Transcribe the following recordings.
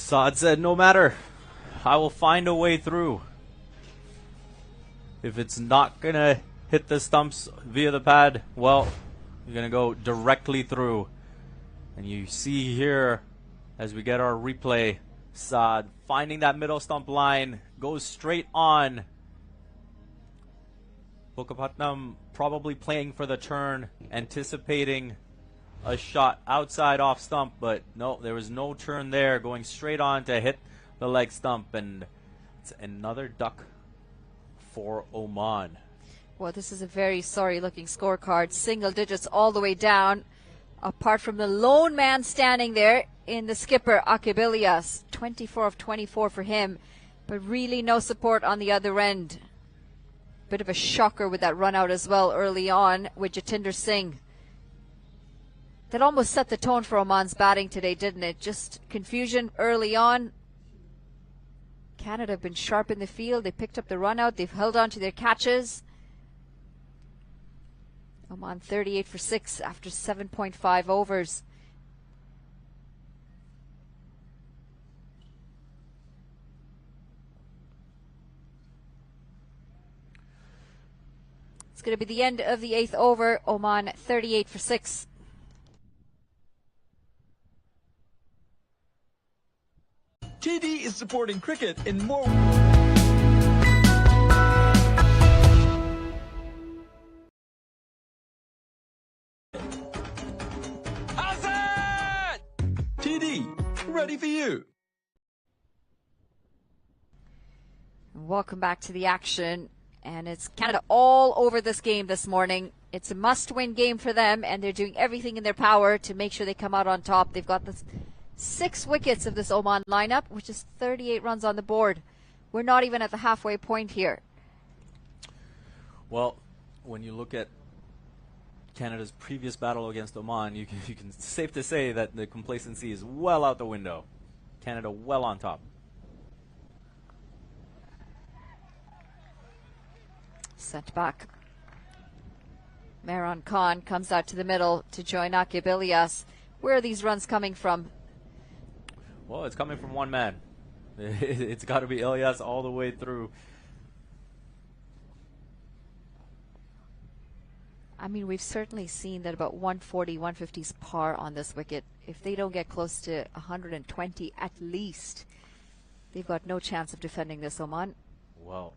Saad said, no matter, I will find a way through. If it's not going to hit the stumps via the pad, well, you're going to go directly through. And you see here, as we get our replay, Saad finding that middle stump line, goes straight on. Bukapatnam probably playing for the turn, anticipating a shot outside off stump, but no, there was no turn there, going straight on to hit the leg stump, and it's another duck for Oman. Well, this is a very sorry looking scorecard. Single digits all the way down, apart from the lone man standing there in the skipper, Akabilias. 24 of 24 for him, but really no support on the other end. Bit of a shocker with that run out as well early on with Jatinder Singh. That almost set the tone for Oman's batting today, didn't it? Just confusion early on. Canada have been sharp in the field. They picked up the run out. They've held on to their catches. Oman 38 for 6 after 7.5 overs. It's going to be the end of the 8th over. Oman 38 for 6. TD is supporting cricket in more. Hazard! TD, ready for you. Welcome back to the action. And it's Canada all over this game this morning. It's a must-win game for them, and they're doing everything in their power to make sure they come out on top. They've got the 6 wickets of this Oman lineup, which is 38 runs on the board. We're not even at the halfway point here. Well, when you look at Canada's previous battle against Oman, you can safe to say that the complacency is well out the window. Canada well on top. Sent back. Mehran Khan comes out to the middle to join Akabilias. Where are these runs coming from? Well, it's coming from one man. It's got to be Ilyas all the way through. I mean, we've certainly seen that about 140, 150's par on this wicket. If they don't get close to 120 at least, they've got no chance of defending this, Oman. Well,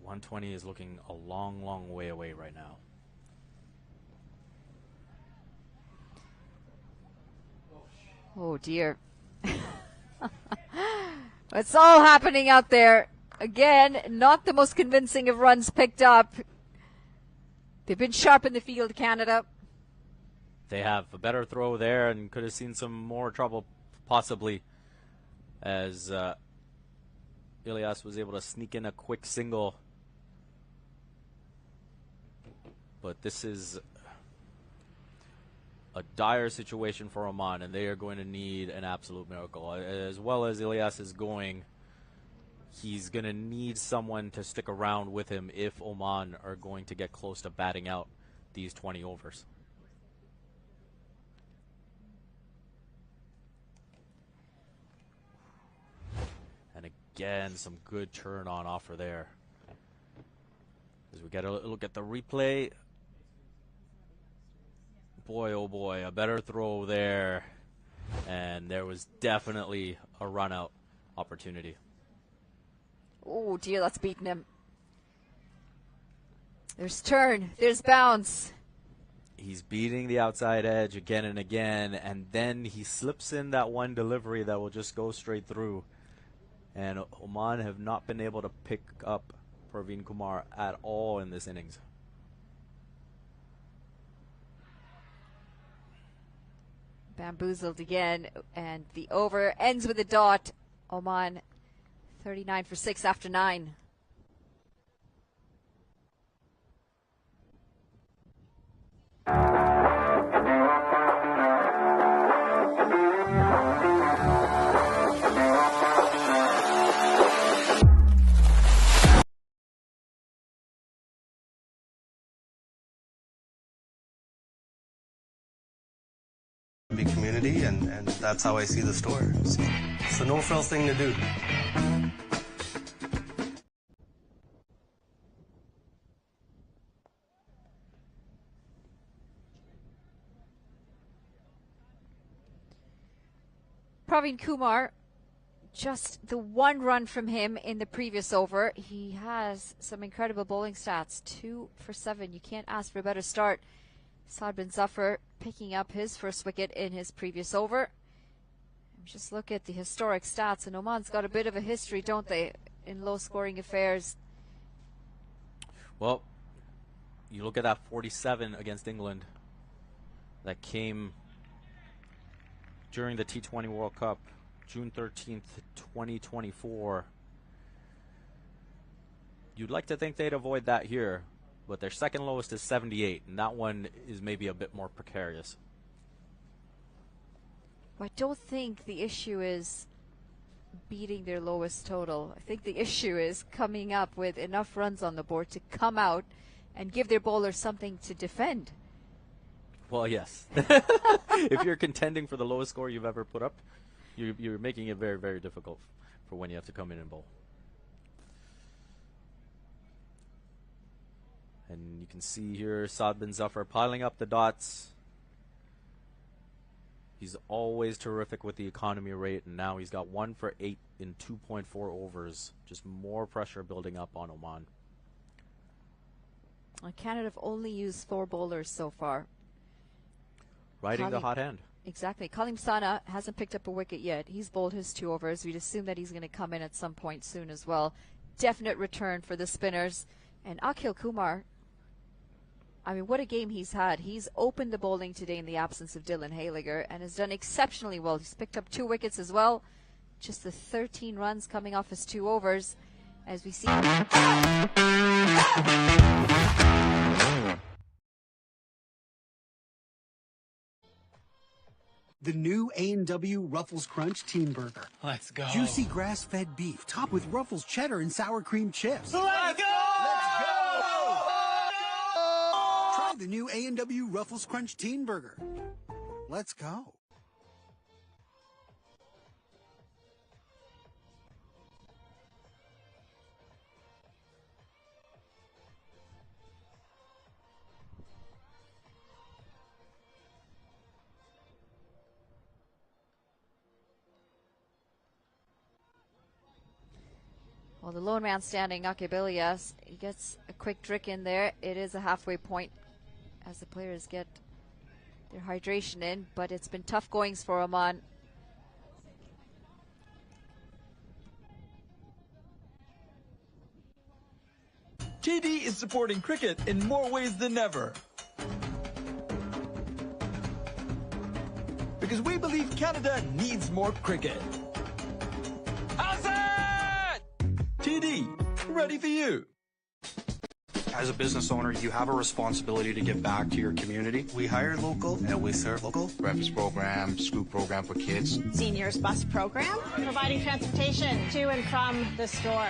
120 is looking a long, long way away right now. Oh, dear. It's all happening out there. Again, not the most convincing of runs picked up. They've been sharp in the field, Canada. They have a better throw there and could have seen some more trouble possibly as Ilyas was able to sneak in a quick single. But this is a dire situation for Oman, and they are going to need an absolute miracle. As well as Ilyas is going, he's going to need someone to stick around with him if Oman are going to get close to batting out these 20 overs. And again, some good turn on offer there. As we get a look at the replay, boy, oh boy, a better throw there. And there was definitely a run out opportunity. Oh dear, that's beaten him. There's turn, there's bounce. He's beating the outside edge again and again, and then he slips in that one delivery that will just go straight through. And Oman have not been able to pick up Praveen Kumar at all in this innings. Bamboozled again, and the over ends with a dot. Oman 39 for 6 after 9. Community, and that's how I see the store. So. It's the no-frills thing to do. Praveen Kumar, just the one run from him in the previous over. He has some incredible bowling stats. 2 for 7. You can't ask for a better start. Saad bin Zafar picking up his first wicket in his previous over. Just look at the historic stats, and Oman's got a bit of a history, don't they, in low-scoring affairs. Well, you look at that 47 against England that came during the T20 World Cup, June 13th, 2024. You'd like to think they'd avoid that here, but their second lowest is 78, and that one is maybe a bit more precarious. I don't think the issue is beating their lowest total. I think the issue is coming up with enough runs on the board to come out and give their bowlers something to defend. Well, yes. If you're contending for the lowest score you've ever put up, you're making it very, very difficult for when you have to come in and bowl. And you can see here Saad bin Zafar piling up the dots. He's always terrific with the economy rate, and now he's got 1 for 8 in 2.4 overs. Just more pressure building up on Oman. Canada have only used 4 bowlers so far. Riding the hot hand. Exactly. Kalim Sana hasn't picked up a wicket yet. He's bowled his 2 overs. We'd assume that he's going to come in at some point soon as well. Definite return for the spinners. And Akhil Kumar, I mean, what a game he's had. He's opened the bowling today in the absence of Dylan Hayliger and has done exceptionally well. He's picked up 2 wickets as well. Just the 13 runs coming off his 2 overs as we see. The new A&W Ruffles Crunch Teen Burger. Let's go. Juicy grass-fed beef topped with Ruffles cheddar and sour cream chips. Let's go! Try the new A&W Ruffles Crunch Teen Burger. Let's go. Well, the lone man standing, Akabilias, he gets a quick trick in there. It is a halfway point as the players get their hydration in, but it's been tough goings for Oman. TD is supporting cricket in more ways than ever. Because we believe Canada needs more cricket. How's it? TD, ready for you. As a business owner, you have a responsibility to give back to your community. We hire local and we serve local. Breakfast program, school program for kids. Seniors bus program, providing transportation to and from the store.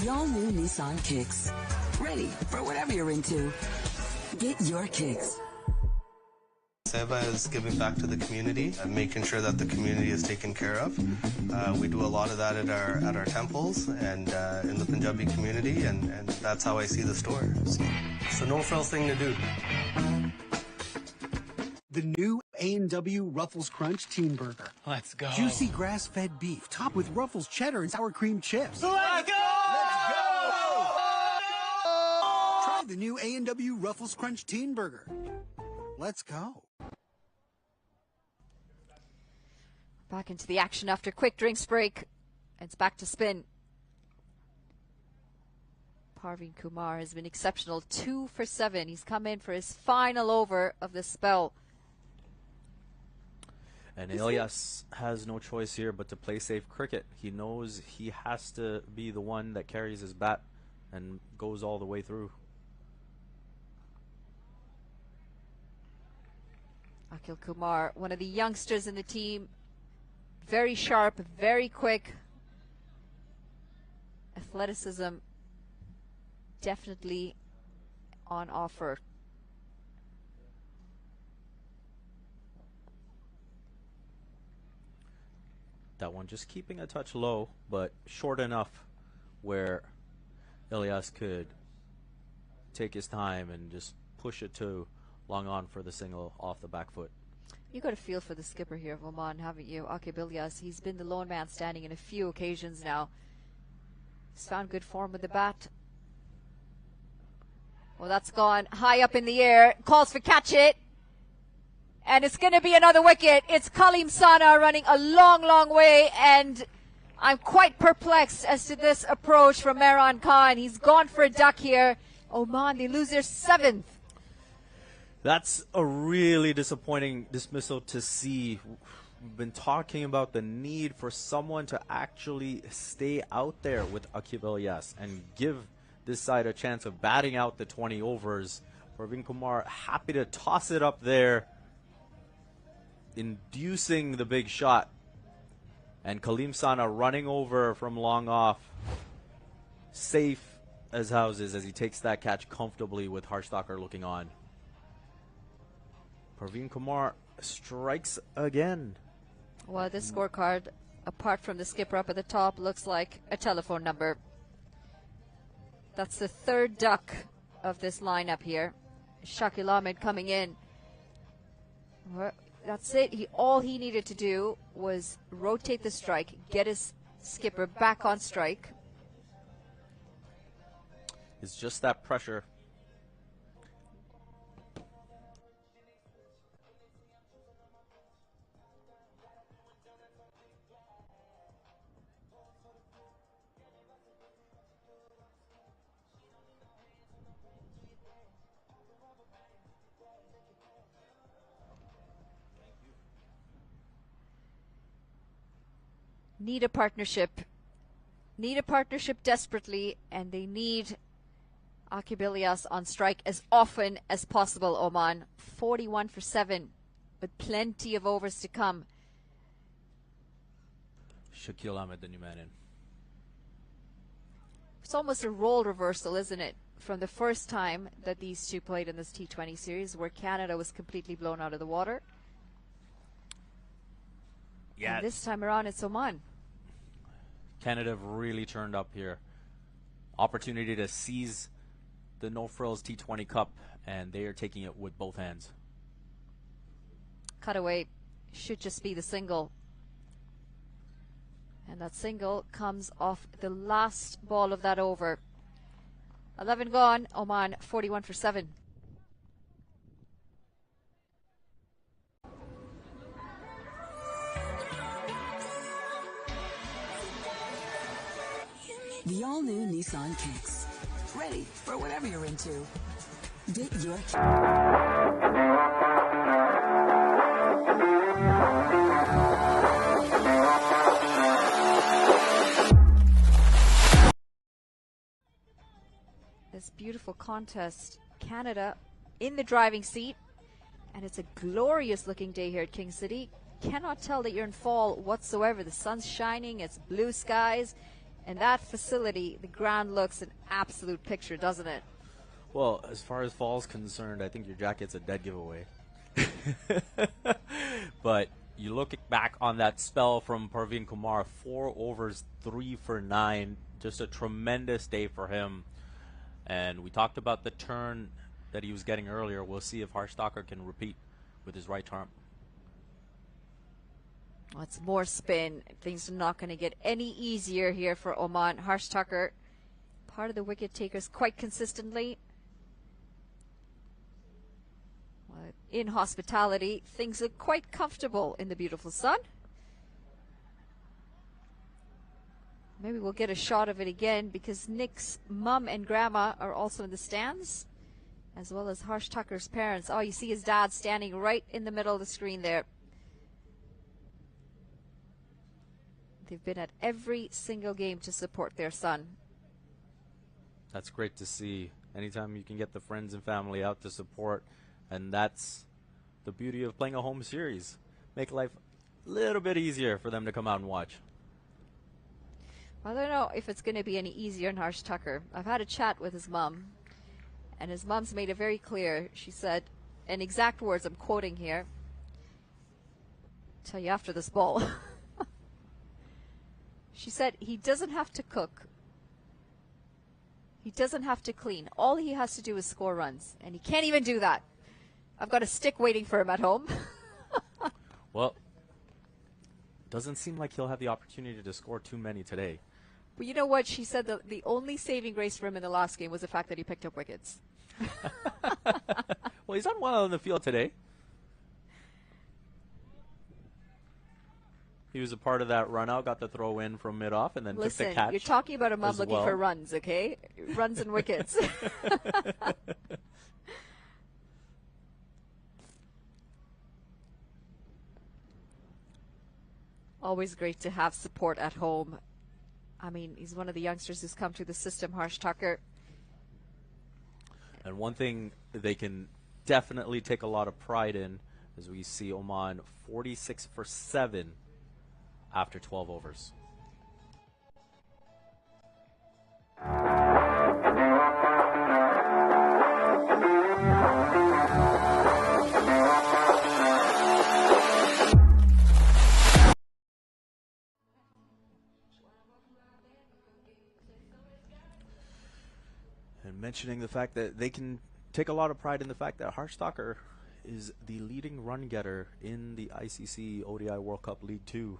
The all-new Nissan Kicks. Ready for whatever you're into. Get your kicks. Seva is giving back to the community and making sure that the community is taken care of. We do a lot of that at our temples and in the Punjabi community, and that's how I see the store. So it's the no-frills thing to do. The new A&W Ruffles Crunch Teen Burger. Let's go. Juicy grass-fed beef topped with Ruffles cheddar and sour cream chips. Let's go! Try the new A&W Ruffles Crunch Teen Burger. Let's go. Back into the action after a quick drinks break. It's back to spin. Praveen Kumar has been exceptional. 2 for 7. He's come in for his final over of the spell. And Ilyas has no choice here but to play safe cricket. He knows he has to be the one that carries his bat and goes all the way through. Akil Kumar, one of the youngsters in the team, very sharp, very quick. Athleticism definitely on offer. That one just keeping a touch low, but short enough where Ilyas could take his time and just push it to long on for the single off the back foot. You got a feel for the skipper here of Oman, haven't you? Akib Ilyas. He's been the lone man standing in a few occasions now. He's found good form with the bat. Well, that's gone high up in the air. Calls for catch it. And it's going to be another wicket. It's Kaleem Sana running a long, long way. And I'm quite perplexed as to this approach from Mehran Khan. He's gone for a duck here. Oman, they lose their 7th. That's a really disappointing dismissal to see. We've been talking about the need for someone to actually stay out there with Akib Ilyas and give this side a chance of batting out the 20 overs. Parveen Kumar happy to toss it up there, inducing the big shot. And Kaleem Sana running over from long off, safe as houses as he takes that catch comfortably with Harsh Thakur looking on. Parveen Kumar strikes again. Well, this scorecard, apart from the skipper up at the top, looks like a telephone number. That's the 3rd duck of this lineup here. Shakil Ahmed coming in. That's it. All he needed to do was rotate the strike, get his skipper back on strike. It's just that pressure. Need a partnership. Need a partnership desperately, and they need Akib Ilyas on strike as often as possible, Oman. 41 for 7, with plenty of overs to come. Shakil Ahmed, the new man in. It's almost a role reversal, isn't it? From the first time that these two played in this T20 series, where Canada was completely blown out of the water. Yeah. And this time around, it's Oman. Canada have really turned up here. Opportunity to seize the No Frills T20 Cup, and they are taking it with both hands. Cutaway should just be the single. And that single comes off the last ball of that over. 11 gone, Oman 41 for 7. The all-new Nissan Kicks. Ready for whatever you're into. Get your... This beautiful contest. Canada in the driving seat. And it's a glorious looking day here at King City. Cannot tell that you're in fall whatsoever. The sun's shining, it's blue skies. And that facility, the ground looks an absolute picture, doesn't it? Well, as far as fall's concerned, I think your jacket's a dead giveaway. But you look back on that spell from Parveen Kumar, 4 overs, 3 for 9. Just a tremendous day for him. And we talked about the turn that he was getting earlier. We'll see if Harsh Thakur can repeat with his right arm. Well, it's more spin. Things are not going to get any easier here for Oman. Harsh Thakur, part of the wicket takers quite consistently. Well, in hospitality, things look quite comfortable in the beautiful sun. Maybe we'll get a shot of it again because Nick's mum and grandma are also in the stands, as well as Harsh Thakur's parents. Oh, you see his dad standing right in the middle of the screen there. They've been at every single game to support their son. That's great to see. Anytime you can get the friends and family out to support, and that's the beauty of playing a home series. Make life a little bit easier for them to come out and watch. I don't know if it's going to be any easier on Harsh Tucker. I've had a chat with his mom, and his mom's made it very clear. She said, in exact words, I'm quoting here, tell you after this ball. She said he doesn't have to cook. He doesn't have to clean. All he has to do is score runs, and he can't even do that. I've got a stick waiting for him at home. Well, doesn't seem like he'll have the opportunity to score too many today. But you know what? She said that the only saving grace for him in the last game was the fact that he picked up wickets. Well, he's done well on the field today. He was a part of that run out, got the throw in from mid-off, and then took the catch. You're talking about a mom as looking well. for runs, okay? Runs and wickets. Always great to have support at home. I mean, he's one of the youngsters who's come through the system, Harsh Tucker. And one thing they can definitely take a lot of pride in is we see Oman 46 for 7 after 12 overs. And mentioning the fact that they can take a lot of pride in the fact that Harsh Tucker is the leading run getter in the ICC ODI World Cup League 2.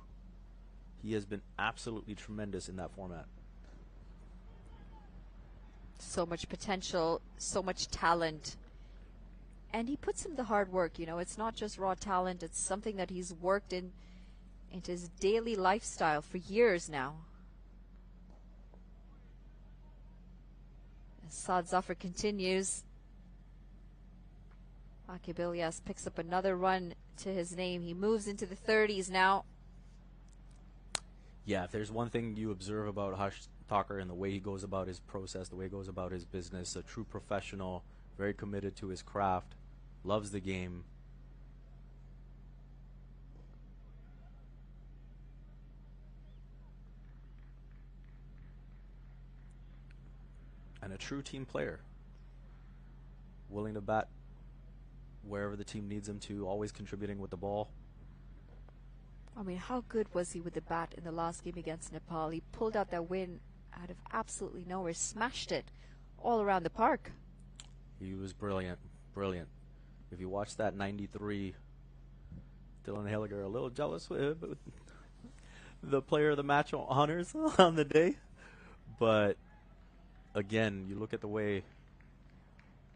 He has been absolutely tremendous in that format. So much potential, so much talent. And he puts in the hard work, you know. It's not just raw talent. It's something that he's worked into his daily lifestyle for years now. As Saad Zafar continues, Akib Ilyas picks up another run to his name. He moves into the 30s now. Yeah, if there's one thing you observe about Harsh Tucker and the way he goes about his process, the way he goes about his business, a true professional, very committed to his craft, loves the game. And a true team player, willing to bat wherever the team needs him to, always contributing with the ball. I mean, how good was he with the bat in the last game against Nepal? He pulled out that win out of absolutely nowhere, smashed it all around the park. He was brilliant, brilliant. If you watch that 93, Dylan Halliger a little jealous with the player of the match honors on the day. But again, you look at the way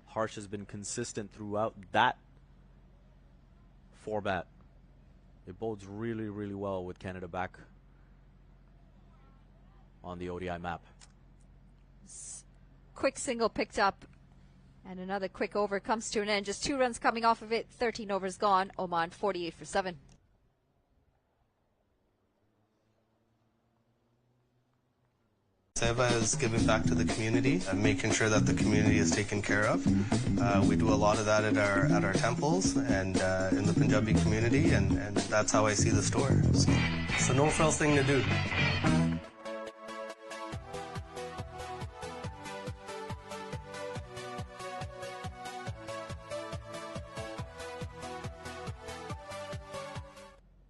Harsh has been consistent throughout that format. It bodes really, really well with Canada back on the ODI map. Quick single picked up, and another quick over comes to an end. Just 2 runs coming off of it. 13 overs gone. Oman 48 for 7. Seva is giving back to the community and making sure that the community is taken care of. We do a lot of that at our temples and in the Punjabi community, and that's how I see the store. So it's a no-frills thing to do.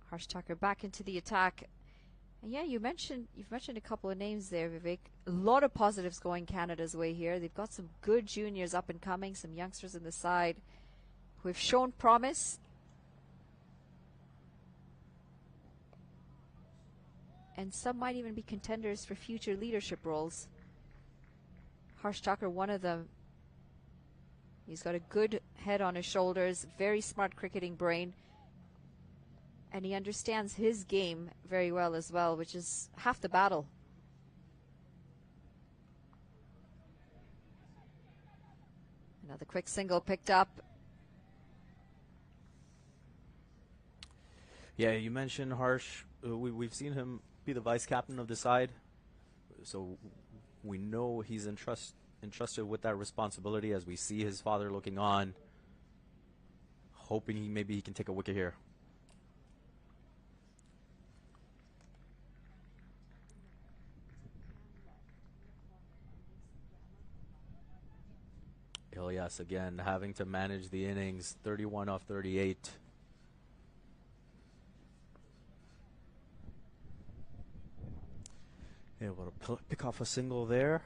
Harsh Tucker back into the attack. And yeah, you've mentioned a couple of names there, Vivek. A lot of positives going Canada's way here. They've got some good juniors up and coming, some youngsters in the side who have shown promise. And some might even be contenders for future leadership roles. Harsh Tucker, one of them. He's got a good head on his shoulders, very smart cricketing brain. And he understands his game very well as well, which is half the battle. Another quick single picked up. Yeah, you mentioned Harsh. We've seen him be the vice captain of the side, so we know he's entrusted with that responsibility as we see his father looking on, hoping maybe he can take a wicket here. Ilyas again having to manage the innings, 31 off 38. Able to pick off a single there.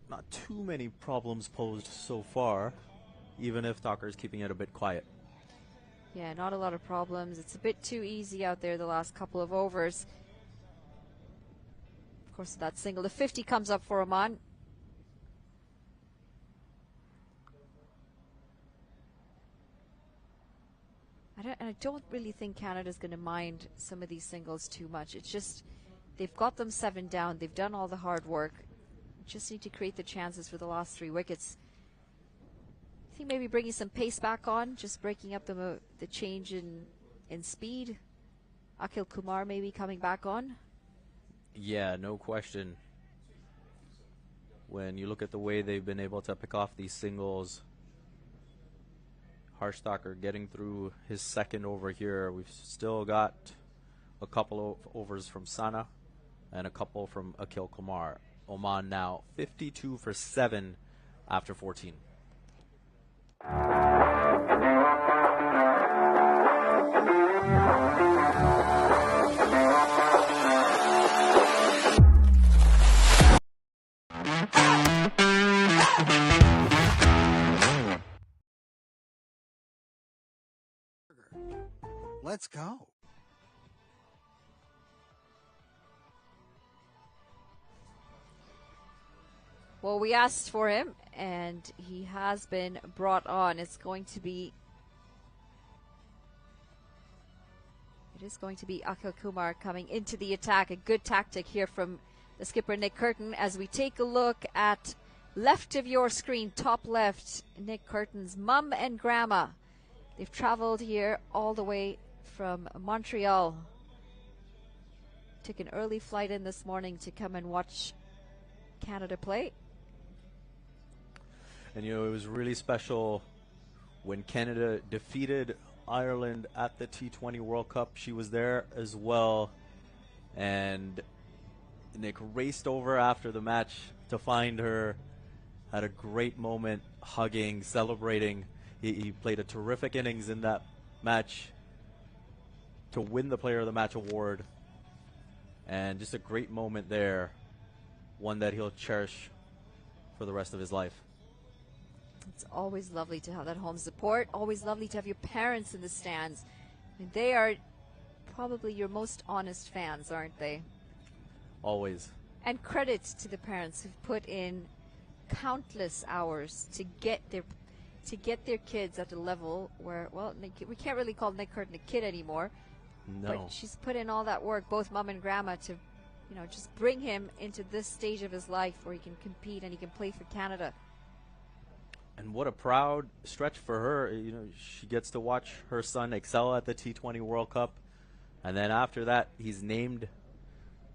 Not too many problems posed so far, even if Tucker is keeping it a bit quiet. Yeah, not a lot of problems. It's a bit too easy out there the last couple of overs. Of course, that single. The 50 comes up for Oman. I don't really think Canada's going to mind some of these singles too much. It's just they've got them 7 down. They've done all the hard work. Just need to create the chances for the last 3 wickets. I think maybe bringing some pace back on, just breaking up the change in speed. Akhil Kumar maybe coming back on. Yeah, no question. When you look at the way they've been able to pick off these singles, Harsh Thakur getting through his second over here. We've still got a couple of overs from Sana and a couple from Akhil Kumar. Oman now 52 for 7 after 14. Let's go. Well, we asked for him, and he has been brought on. It is going to be Akhil Kumar coming into the attack. A good tactic here from the skipper, Nick Curtin, as we take a look at left of your screen, top left, Nick Curtin's mum and grandma. They've traveled here all the way from Montreal. Took an early flight in this morning to come and watch Canada play. And you know, it was really special when Canada defeated Ireland at the T20 World Cup. She was there as well, and Nick raced over after the match to find her. Had a great moment, hugging, celebrating. He played a terrific innings in that match to win the Player of the Match award, and just a great moment there, one that he'll cherish for the rest of his life. It's always lovely to have that home support. Always lovely to have your parents in the stands. I mean, they are probably your most honest fans, aren't they? Always. And credit to the parents who've put in countless hours to get their kids at a level where, well, we can't really call Nick Curtin a kid anymore. No. But she's put in all that work, both mom and grandma, to, you know, just bring him into this stage of his life where he can compete and he can play for Canada. And what a proud stretch for her. You know, she gets to watch her son excel at the T20 World Cup. And then after that, he's named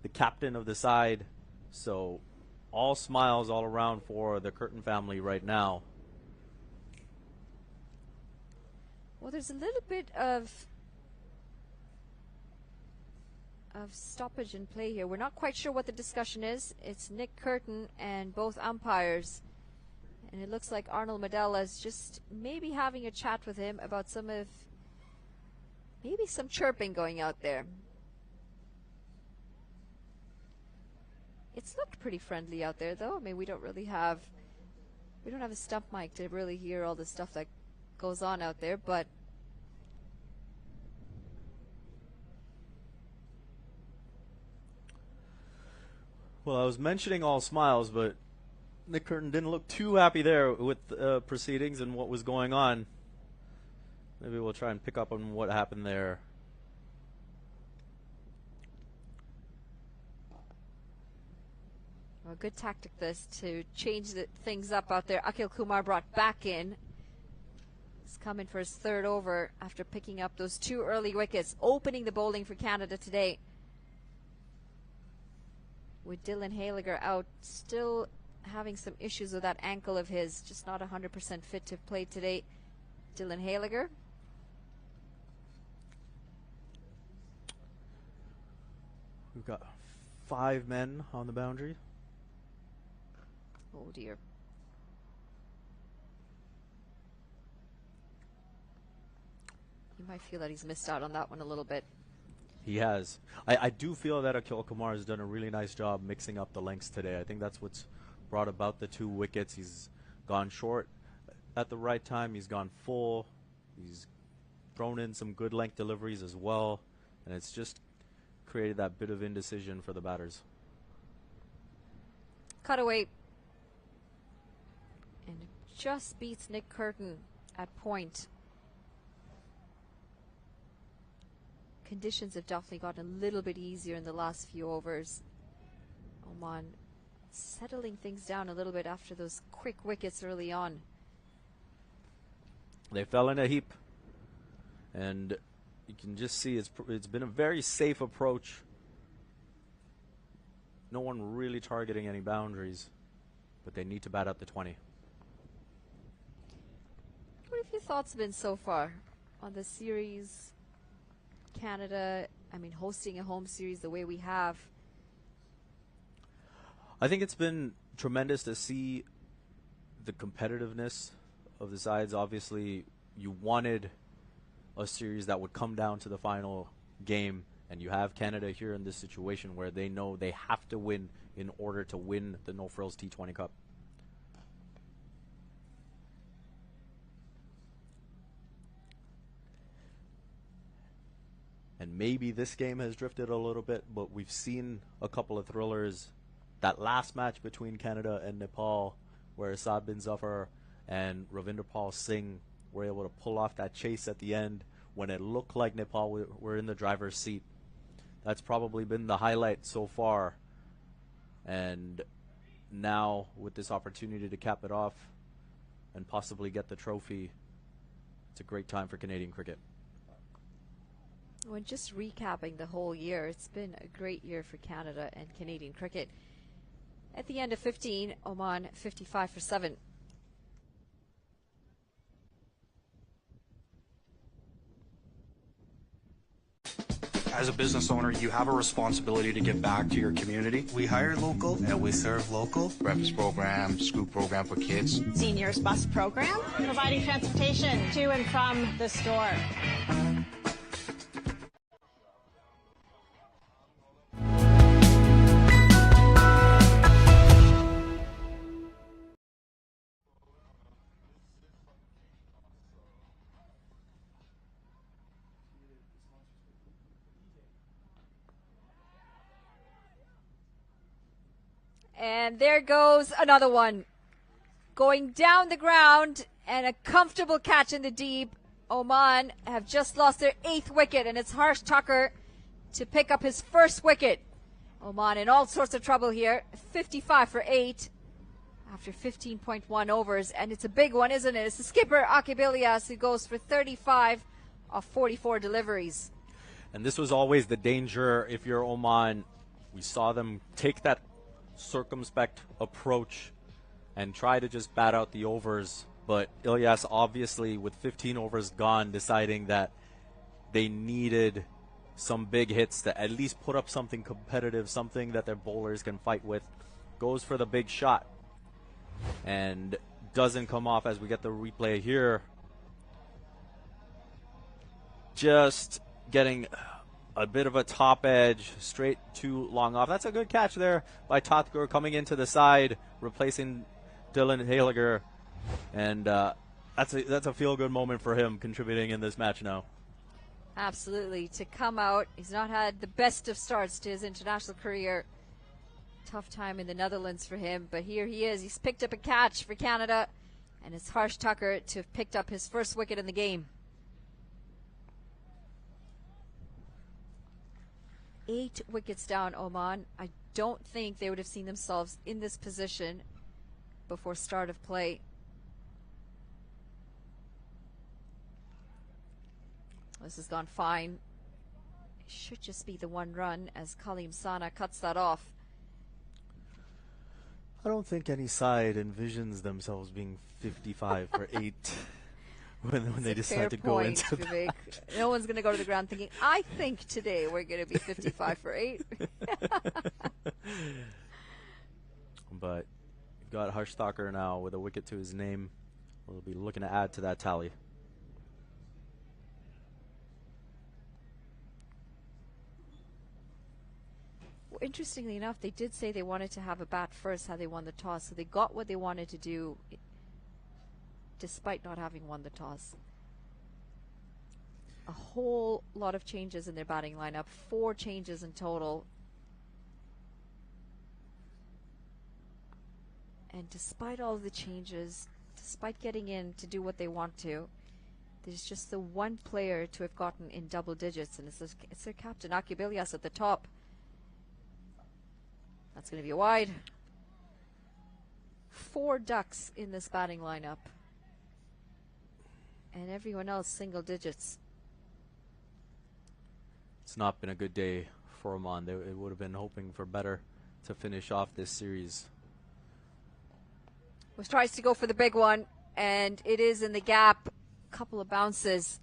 the captain of the side. So all smiles all around for the Curtin family right now. Well, there's a little bit of stoppage in play here. We're not quite sure what the discussion is. It's Nick Curtin and both umpires. And it looks like Arnold Medella is just maybe having a chat with him about maybe some chirping going out there. It's looked pretty friendly out there, though. I mean, we don't have a stump mic to really hear all the stuff that goes on out there, but well, I was mentioning all smiles, but Nick Curtin didn't look too happy there with proceedings and what was going on. Maybe we'll try and pick up on what happened there. a good tactic this to change things up out there. Akhil Kumar brought back in. He's coming for his third over after picking up those 2 early wickets, opening the bowling for Canada today. with Dylan Haliger out, still having some issues with that ankle of his, just not 100% fit to play today. Dylan Haliger. We've got 5 men on the boundary. Oh dear. You might feel that he's missed out on that one a little bit. He has. I do feel that Akil Kumar has done a really nice job mixing up the lengths today. I think that's what's brought about the 2 wickets. He's gone short at the right time. He's gone full. He's thrown in some good length deliveries as well. And it's just created that bit of indecision for the batters. Cutaway. And it just beats Nick Curtin at point. Conditions have definitely gotten a little bit easier in the last few overs. Oman settling things down a little bit after those quick wickets early on. They fell in a heap, and you can just see it's been a very safe approach. No one really targeting any boundaries, but they need to bat out the 20. What have your thoughts been so far on the series? Canada, I mean, hosting a home series the way we have. I think it's been tremendous to see the competitiveness of the sides. Obviously, you wanted a series that would come down to the final game, and you have Canada here in this situation where they know they have to win in order to win the No Frills T20 Cup. And maybe this game has drifted a little bit, but we've seen a couple of thrillers. That last match between Canada and Nepal, where Asad bin Zafar and Ravinder Pal Singh were able to pull off that chase at the end when it looked like Nepal were in the driver's seat. That's probably been the highlight so far. And now with this opportunity to cap it off and possibly get the trophy, it's a great time for Canadian cricket. When just recapping the whole year, it's been a great year for Canada and Canadian cricket. At the end of 15, Oman 55 for 7. As a business owner, you have a responsibility to give back to your community. We hire local and we serve local. Breakfast program, scoop program for kids. Seniors bus program, providing transportation to and from the store. And there goes another one. Going down the ground and a comfortable catch in the deep. Oman have just lost their 8th wicket, and it's Harsh Tucker to pick up his 1st wicket. Oman in all sorts of trouble here. 55 for 8 after 15.1 overs, and it's a big one, isn't it? It's the skipper, Akib Ilyas, who goes for 35 of 44 deliveries. And this was always the danger if you're Oman. We saw them take that circumspect approach and try to just bat out the overs, but Ilyas obviously with 15 overs gone deciding that they needed some big hits to at least put up something competitive, something that their bowlers can fight with, goes for the big shot and doesn't come off as we get the replay here. Just getting a bit of a top edge, straight too long off. That's a good catch there by Totker coming into the side, replacing Dylan Haliger. And that's a feel-good moment for him contributing in this match now. Absolutely. To come out, he's not had the best of starts to his international career. Tough time in the Netherlands for him, but here he is. He's picked up a catch for Canada, and it's Harsh Tucker to have picked up his 1st wicket in the game. 8 wickets down, Oman. I don't think they would have seen themselves in this position before start of play. This has gone fine. It should just be the 1 run as Kaleem Sana cuts that off. I don't think any side envisions themselves being 55 for 8 when they decide to go into that. No one's going to go to the ground thinking, I think today we're going to be 55 for 8. But you've got Harshtaker now with a wicket to his name. We'll be looking to add to that tally. Well, interestingly enough, they did say they wanted to have a bat first, how they won the toss. So they got what they wanted to do despite not having won the toss. A whole lot of changes in their batting lineup. 4 changes in total. And despite all of the changes, despite getting in to do what they want to, there's just the one player to have gotten in double digits, and it's their captain, Akibilias, at the top. That's going to be a wide. 4 ducks in this batting lineup. And everyone else single digits. It's not been a good day for Oman. They would have been hoping for better to finish off this series. Was tries to go for the big one, and it is in the gap. Couple of bounces.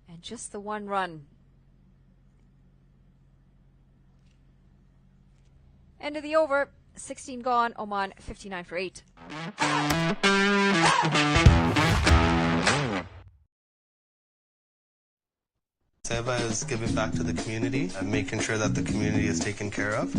And just the one run. End of the over. 16 gone. Oman 59 for 8. Seva is giving back to the community and making sure that the community is taken care of.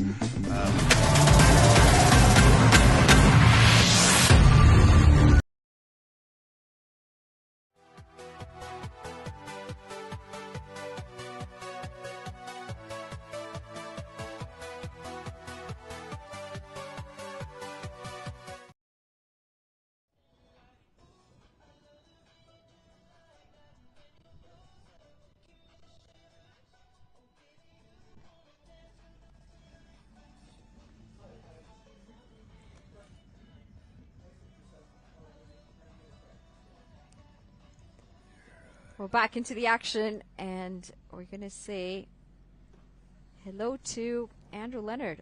We're back into the action, and we're going to say hello to Andrew Leonard.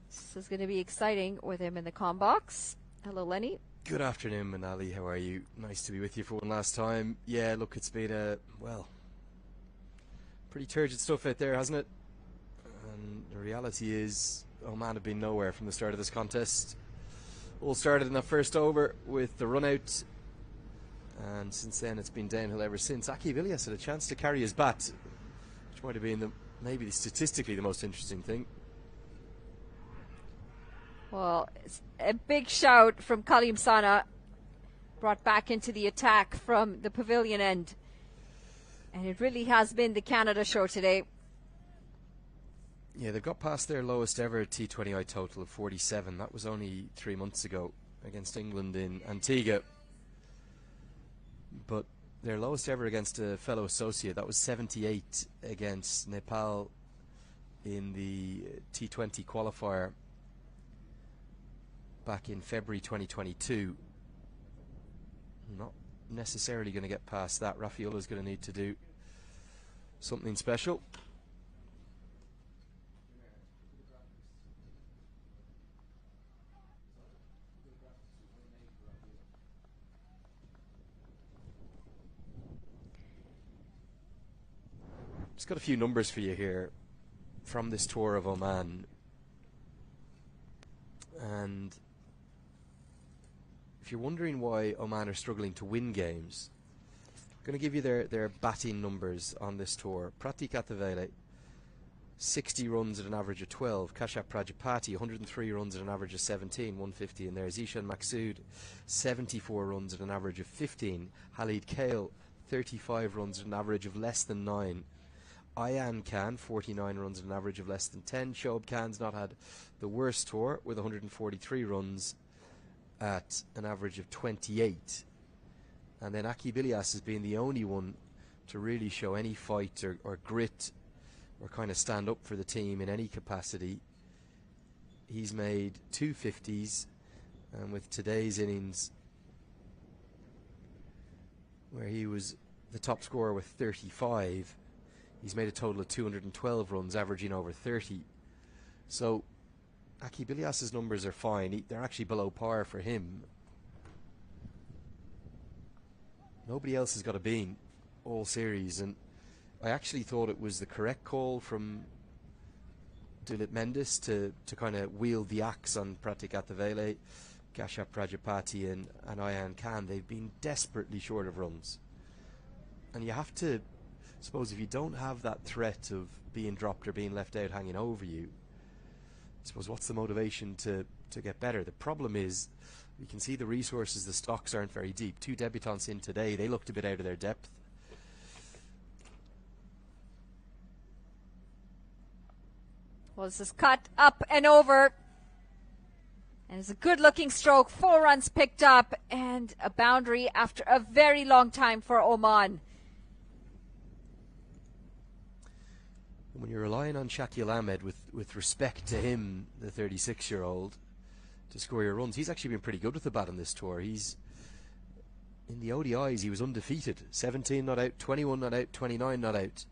This is going to be exciting with him in the comm box. Hello, Lenny. Good afternoon, Manali. How are you? Nice to be with you for one last time. Yeah, look, it's been pretty turgid stuff out there, hasn't it? And the reality is, Oman have been nowhere from the start of this contest. All started in that first over with the run out, and since then it's been downhill ever since. Akibilias had a chance to carry his bat, which might have been maybe statistically the most interesting thing. Well, it's a big shout from Kalim Sana, brought back into the attack from the pavilion end. And it really has been the Canada show today. Yeah, they've got past their lowest ever T20I total of 47. That was only 3 months ago against England in Antigua. But their lowest ever against a fellow associate, that was 78 against Nepal in the T20 qualifier back in February 2022. Not necessarily going to get past that. Rafiola's going to need to do something special. Just got a few numbers for you here from this tour of Oman. And if you're wondering why Oman are struggling to win games, I'm going to give you their batting numbers on this tour. Pratik Athavele, 60 runs at an average of 12. Kashap Prajapati, 103 runs at an average of 17, 150 in there. Zishan Maksud, 74 runs at an average of 15. Khalid Kale, 35 runs at an average of less than 9. Ayan Khan, 49 runs at an average of less than 10. Shoaib Khan's not had the worst tour with 143 runs at an average of 28. And then Akibilias has been the only one to really show any fight or grit or kind of stand up for the team in any capacity. He's made 2 50s, and with today's innings, where he was the top scorer with 35, he's made a total of 212 runs, averaging over 30. So Akibilias's numbers are fine. They're actually below par for him. Nobody else has got a bean all series, and I actually thought it was the correct call from Dilip Mendes to kind of wield the axe on Pratik Attavele, Kashyap Prajapati and Ayan Khan. They've been desperately short of runs. And you have to, suppose if you don't have that threat of being dropped or being left out hanging over you, I suppose what's the motivation to get better? The problem is, you can see the resources, the stocks aren't very deep. 2 debutants in today, they looked a bit out of their depth. Well, this is cut up and over. And it's a good-looking stroke. 4 runs picked up and a boundary after a very long time for Oman. When you're relying on Shakil Ahmed, with respect to him, the 36-year-old, to score your runs, he's actually been pretty good with the bat on this tour. He's in the ODIs, he was undefeated. 17 not out, 21 not out, 29 not out.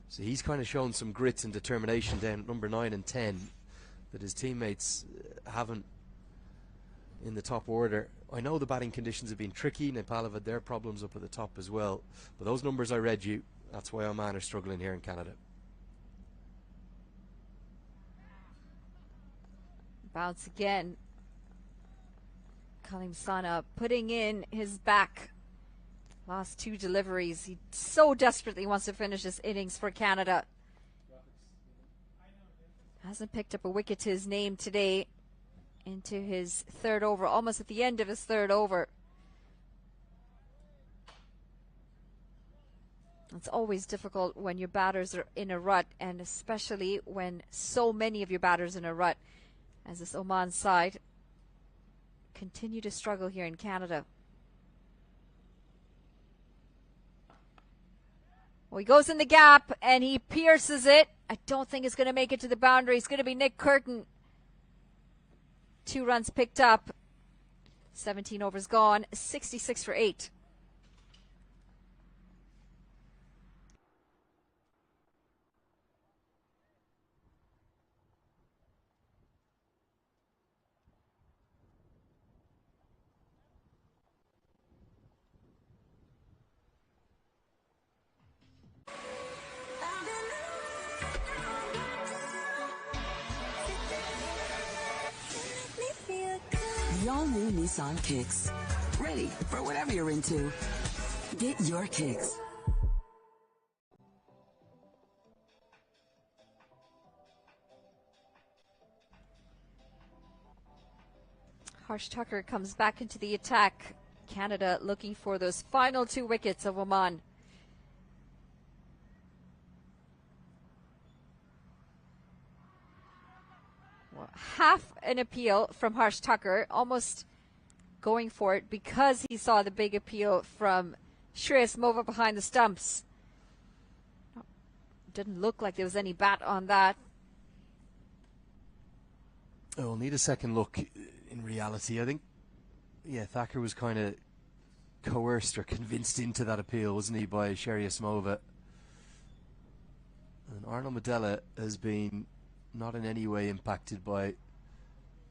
So he's kind of shown some grit and determination down at number 9 and 10 that his teammates haven't in the top order. I know the batting conditions have been tricky. Nepal have had their problems up at the top as well. But those numbers I read you, that's why Oman are struggling here in Canada. Bounce again. Kalim Sana putting in his back. Last 2 deliveries. He so desperately wants to finish this innings for Canada. Hasn't picked up a wicket to his name today. Into his 3rd over, almost at the end of his 3rd over. It's always difficult when your batters are in a rut, and especially when so many of your batters are in a rut, as this Oman side continue to struggle here in Canada. Well, he goes in the gap and he pierces it. I don't think it's going to make it to the boundary. It's going to be Nick Curtin. 2 runs picked up. 17 overs gone. 66 for 8. The all-new Nissan Kicks. Ready for whatever you're into. Get your kicks. Harsh Tucker comes back into the attack. Canada looking for those final 2 wickets of Oman. Well, half an appeal from Harsh Tucker, almost going for it because he saw the big appeal from Shreyas Mova behind the stumps. Didn't look like there was any bat on that. Oh, we'll need a second look in reality. I think, yeah, Thacker was kind of coerced or convinced into that appeal, wasn't he, by Shreyas Mova. And Arnold Medela has been not in any way impacted by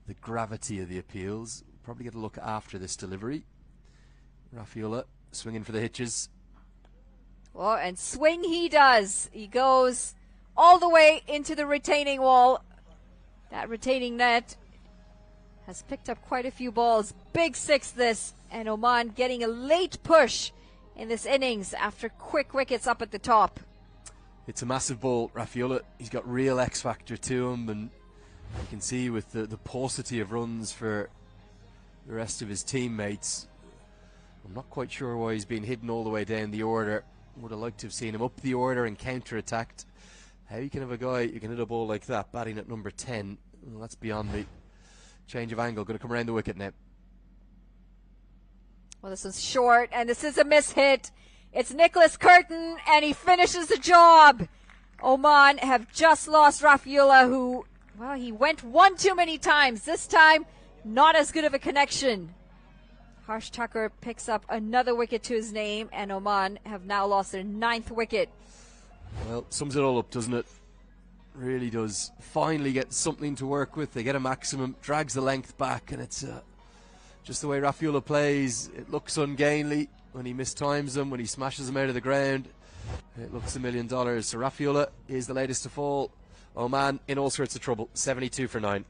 the gravity of the appeals. Probably get a look after this delivery. Rafaela swinging for the hitches. Well, and swing he does. He goes all the way into the retaining wall. That retaining net has picked up quite a few balls. Big 6 this, and Oman getting a late push in this innings after quick wickets up at the top. It's a massive ball, Rafaela. He's got real X factor to him, and you can see with the paucity of runs for the rest of his teammates. I'm not quite sure why he's been hidden all the way down the order. Would have liked to have seen him up the order and counter-attacked. How you can have a guy who can hit a ball like that batting at number 10? Well, that's beyond me. Change of angle, going to come around the wicket now. Well, this is short, and this is a miss-hit. It's Nicholas Curtin, and he finishes the job. Oman have just lost Rafaela, who, well, he went 1 too many times. This time, not as good of a connection. Harsh Tucker picks up another wicket to his name, and Oman have now lost their 9th wicket. Well, sums it all up, doesn't it? really does finally get something to work with. They get a maximum, drags the length back, and it's just the way Rafaela plays. It looks ungainly when he mistimes them, when he smashes them out of the ground. It looks $1 million. So Rafaela is the latest to fall. Oman in all sorts of trouble, 72 for 9.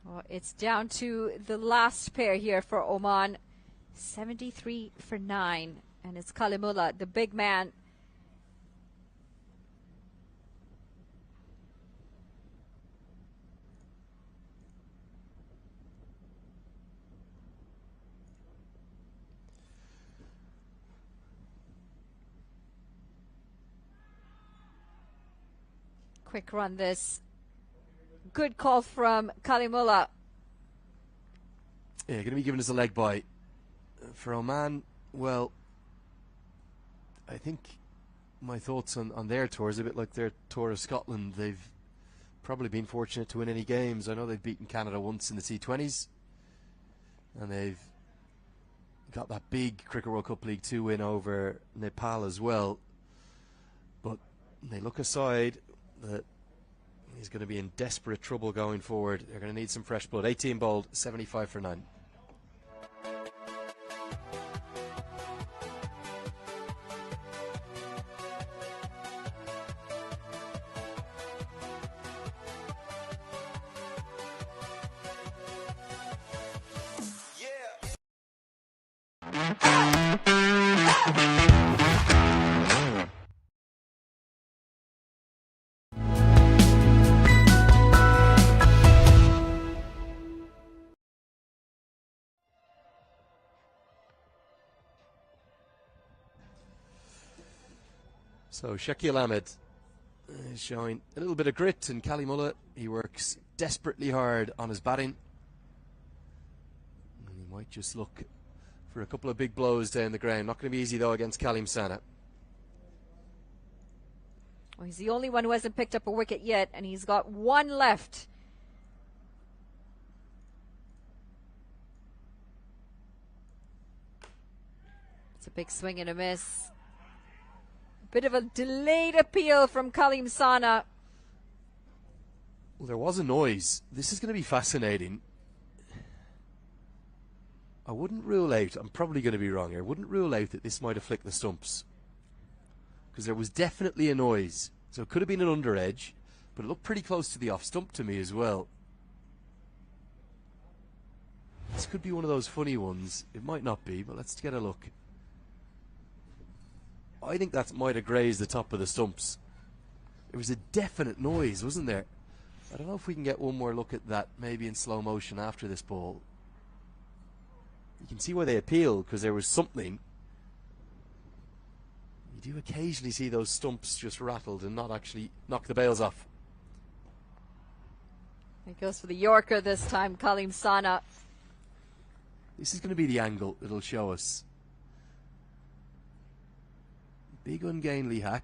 Well, it's down to the last pair here for Oman. 73 for 9. And it's Kalimullah, the big man. Quick run this. Good call from Kalimullah. Yeah, going to be giving us a leg bye. For Oman, well, I think my thoughts on their tour is a bit like their tour of Scotland. They've probably been fortunate to win any games. I know they've beaten Canada once in the T20s, and they've got that big Cricket World Cup League 2 win over Nepal as well. But they look aside that he's going to be in desperate trouble going forward. They're going to need some fresh blood. 18 bowled, 75 for 9. So Shakil Ahmed is showing a little bit of grit, and Kalimullah, he works desperately hard on his batting. And he might just look for a couple of big blows down the ground. Not going to be easy though against Kalim Sana. Well, he's the only one who hasn't picked up a wicket yet, and he's got one left. It's a big swing and a miss. Bit of a delayed appeal from Kalim Sana. Well, there was a noise. This is going to be fascinating. I wouldn't rule out, I'm probably going to be wrong here, I wouldn't rule out that this might have flicked the stumps. Because there was definitely a noise. So it could have been an under edge, but it looked pretty close to the off stump to me as well. This could be one of those funny ones. It might not be, but let's get a look. I think that might have grazed the top of the stumps. It was a definite noise, wasn't there? I don't know if we can get one more look at that, maybe in slow motion after this ball. You can see why they appeal, because there was something. You do occasionally see those stumps just rattled and not actually knock the bails off. It goes for the Yorker this time, Kalim Sana. This is going to be the angle it'll show us. Big ungainly hack.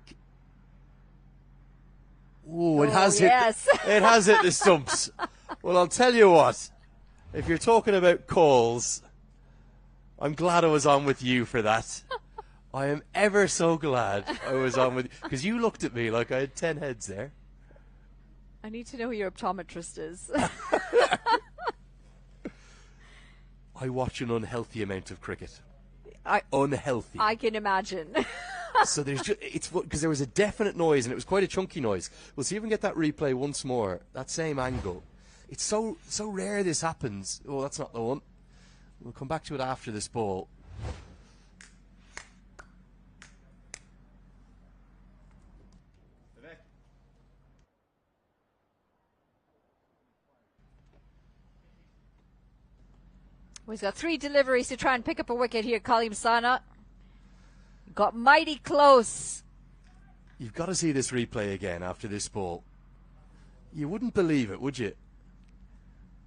Ooh, it has yes. hit. It has hit the stumps. Well, I'll tell you what. If you're talking about calls, I'm glad I was on with you for that. I am ever so glad I was on with you, because you looked at me like I had 10 heads there. I need to know who your optometrist is. I watch an unhealthy amount of cricket. Unhealthy. I can imagine. So there's just, it's because there was a definite noise, and it was quite a chunky noise. We'll see if we can get that replay once more. That same angle. It's so rare this happens. Oh, that's not the one. We'll come back to it after this ball. Well, he's got 3 deliveries to try and pick up a wicket here, Kalim Sana. Got mighty close. You've got to see this replay again after this ball. You wouldn't believe it, would you?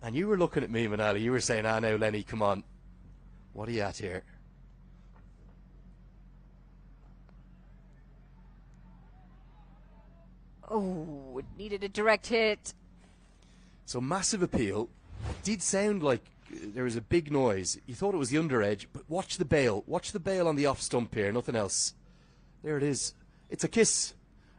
And you were looking at me, Manali. You were saying, "Ah, no, Lenny, come on. What are you at here?" Oh, it needed a direct hit. So massive appeal. Did sound like there was a big noise. You thought it was the under edge, but watch the bail. Watch the bail on the off stump here. Nothing else. There it is. It's a kiss.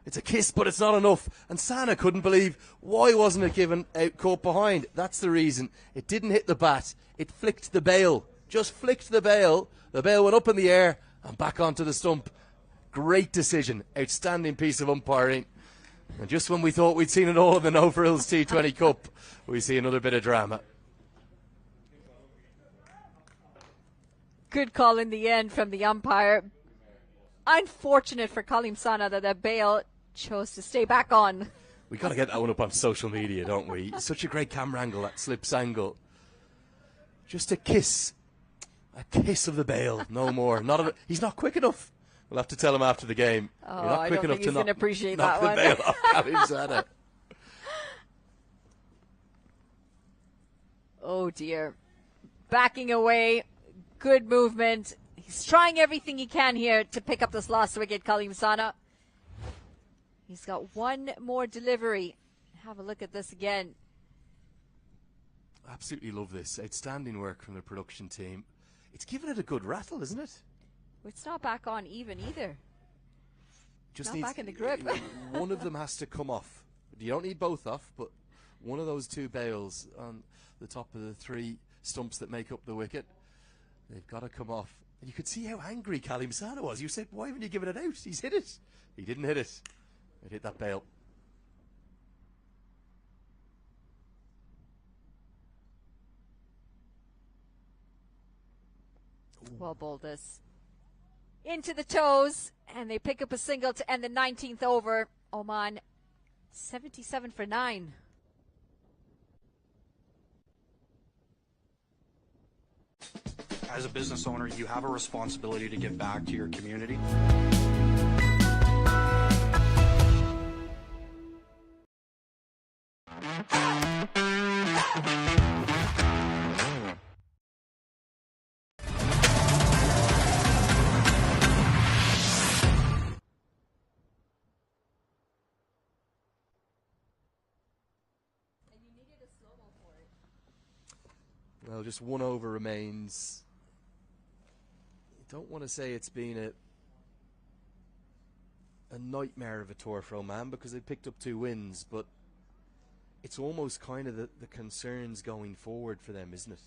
It's a kiss, but it's not enough. And Sana couldn't believe why wasn't it given out caught behind. That's the reason. It didn't hit the bat. It flicked the bail. Just flicked the bail. The bail went up in the air and back onto the stump. Great decision. Outstanding piece of umpiring. And just when we thought we'd seen it all in the No Frills T20 Cup, we see another bit of drama. Good call in the end from the umpire. Unfortunate for Kalim Sana that the bail chose to stay back on. We got to get that one up on social media, don't we? Such a great camera angle, that slips angle. Just a kiss of the bail, no more. He's not quick enough. We'll have to tell him after the game. Oh, You're not I quick don't enough think he's to going to appreciate knock that the one. bail off Kalim Sana. Oh dear. Backing away. Good movement. He's trying everything he can here to pick up this last wicket, Kalim Sana. He's got one more delivery. Have a look at this again. Absolutely love this. Outstanding work from the production team. It's given it a good rattle, isn't it? It's not back on even either. Just not needs, back in the grip. One of them has to come off. You don't need both off, but one of those two bails on the top of the three stumps that make up the wicket, they've got to come off. And you could see how angry Kalim Sana was. You said, why haven't you given it out? He's hit it. He didn't hit it. It hit that bail. Well bowled this. Into the toes, and they pick up a single to end the 19th over. Oman 77 for 9. As a business owner, you have a responsibility to give back to your community. Well, just one over remains. I don't want to say it's been a nightmare of a tour for Oman because they picked up 2 wins, but it's almost kind of the concerns going forward for them, isn't it?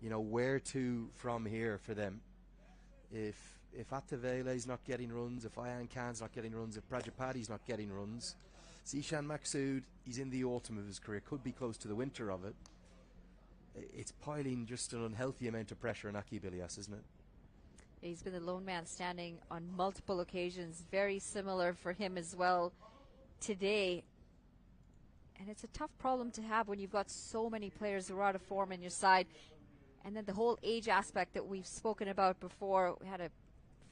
You know, where to from here for them? If Atavele's not getting runs, if Ayan Khan's not getting runs, if Prajapati's not getting runs, Zishan Maqsood, he's in the autumn of his career, could be close to the winter of it. It's piling just an unhealthy amount of pressure on Akib Ilyas, isn't it? He's been the lone man standing on multiple occasions. Very similar for him as well today. And it's a tough problem to have when you've got so many players who are out of form in your side. And then the whole age aspect that we've spoken about before. We had a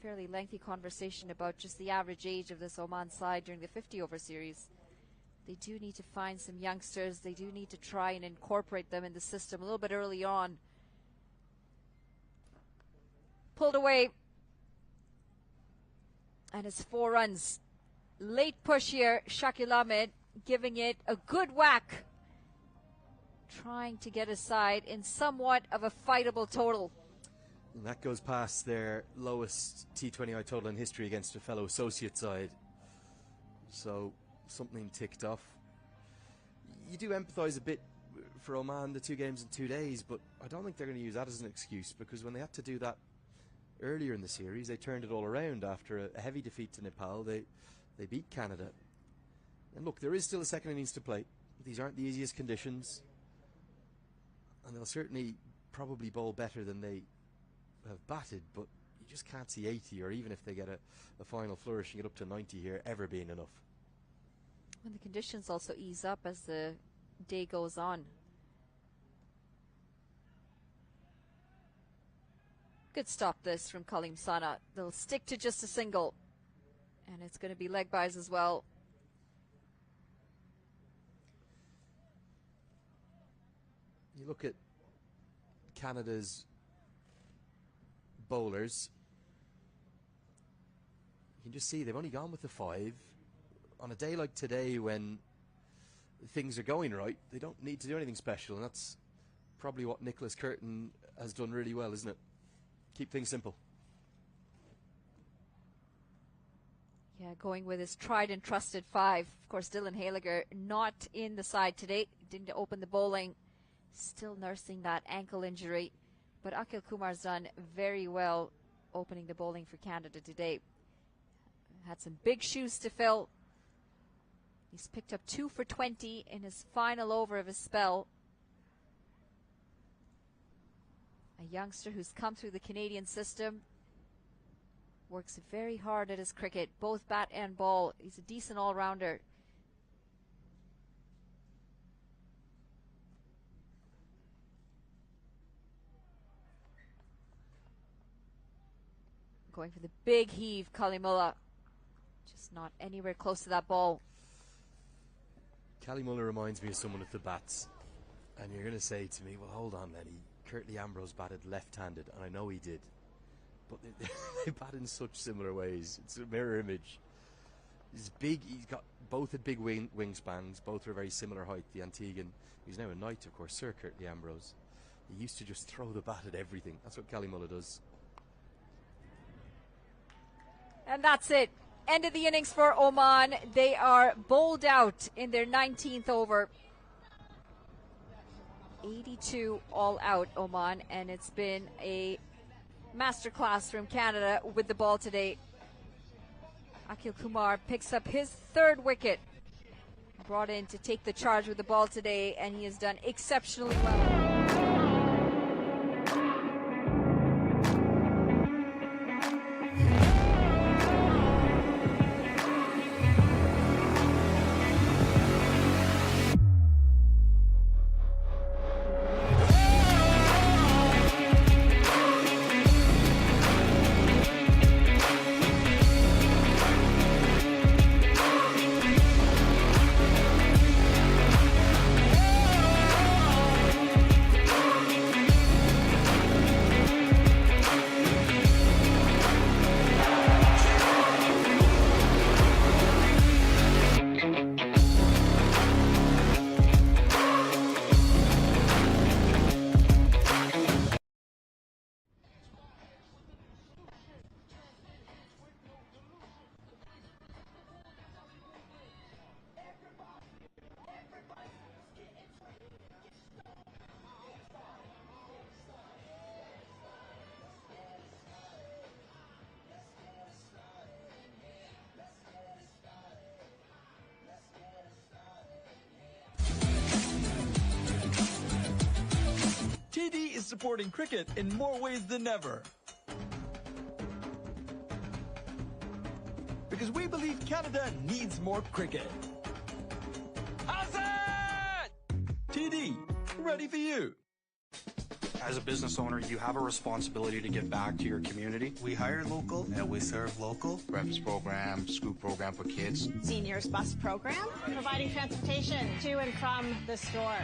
fairly lengthy conversation about just the average age of this Oman side during the 50-over series. They do need to find some youngsters. They do need to try and incorporate them in the system a little bit early on. Pulled away. And it's 4 runs. Late push here. Shakil Ahmed giving it a good whack. Trying to get aside in somewhat of a fightable total. And that goes past their lowest T20I total in history against a fellow associate side. So something ticked off. You do empathise a bit for Oman, the 2 games in 2 days, but I don't think they're going to use that as an excuse, because when they had to do that earlier in the series, they turned it all around after a heavy defeat to Nepal. They beat Canada. And look, there is still a second innings to play. These aren't the easiest conditions, and they'll certainly probably bowl better than they have batted, but you just can't see 80, or even if they get a final flourish and get up to 90 here, ever being enough. When the conditions also ease up as the day goes on. Good stop this from Kalim Sana. They'll stick to just a single. And it's going to be leg byes as well. You look at Canada's bowlers, you can just see they've only gone with the 5. On a day like today when things are going right, they don't need to do anything special, and that's probably what Nicholas Curtin has done really well, isn't it? Keep things simple. Yeah, going with his tried and trusted 5. Of course, Dylan Haliger not in the side today. Didn't open the bowling. Still nursing that ankle injury. But Akhil Kumar's done very well opening the bowling for Canada today. Had some big shoes to fill. He's picked up 2 for 20 in his final over of his spell. A youngster who's come through the Canadian system. Works very hard at his cricket, both bat and ball. He's a decent all-rounder. Going for the big heave, Kalimullah. Just not anywhere close to that ball. Kalimullah reminds me of someone with the bats. And you're going to say to me, well, hold on, Lenny. Curtly Ambrose batted left-handed, and I know he did. But they bat in such similar ways. It's a mirror image. He's big. He's got both had big wingspans. Both are very similar height. The Antiguan. He's now a knight, of course, Sir Curtly Ambrose. He used to just throw the bat at everything. That's what Kalimullah does. And that's it. End of the innings for Oman. They are bowled out in their 19th over. 82 all out, Oman, and it's been a masterclass from Canada with the ball today. Akhil Kumar picks up his 3rd wicket. Brought in to take the charge with the ball today, and he has done exceptionally well. TD is supporting cricket in more ways than ever. Because we believe Canada needs more cricket. How's it? TD, ready for you. As a business owner, you have a responsibility to give back to your community. We hire local and we serve local. Breakfast program, school program for kids. Seniors bus program, providing transportation to and from the store.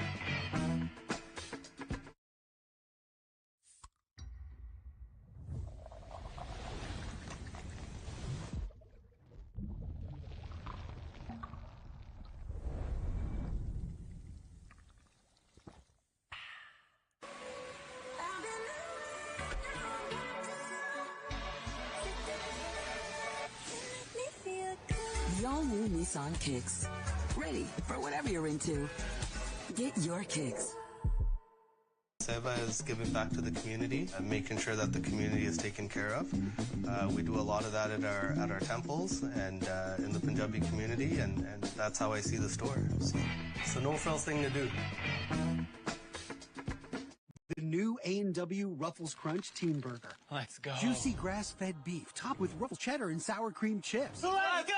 The all-new Nissan Kicks. Ready for whatever you're into. Get your kicks. Seva is giving back to the community and making sure that the community is taken care of. We do a lot of that at our temples and in the Punjabi community, and that's how I see the store. So it's a no-frills thing to do. The new A&W Ruffles Crunch Teen Burger. Let's go. Juicy grass-fed beef topped with ruffles cheddar and sour cream chips. Let's go!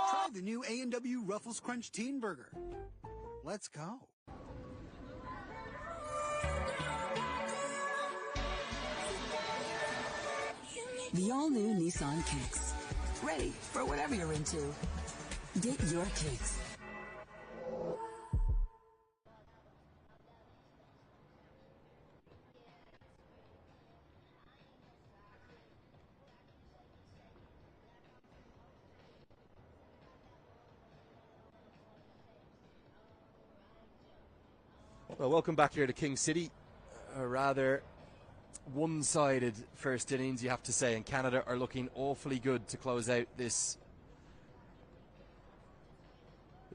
Try the new A&W Ruffles Crunch Teen Burger. Let's go. The all-new Nissan Kicks. Ready for whatever you're into. Get your kicks. Well, welcome back here to King City. A rather one-sided first innings, you have to say, and Canada are looking awfully good to close out this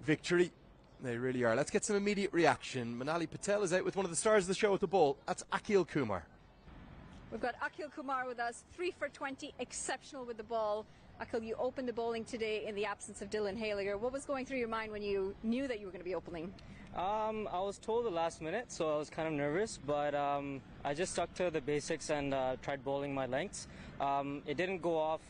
victory. They really are. Let's get some immediate reaction. Manali Patel is out with one of the stars of the show at the ball. That's Akhil Kumar. We've got Akhil Kumar with us, 3 for 20, exceptional with the ball. Akhil, you opened the bowling today in the absence of Dylan Haliger. What was going through your mind when you knew that you were going to be opening? I was told the last minute, so I was kind of nervous, but I just stuck to the basics and tried bowling my lengths. It didn't go off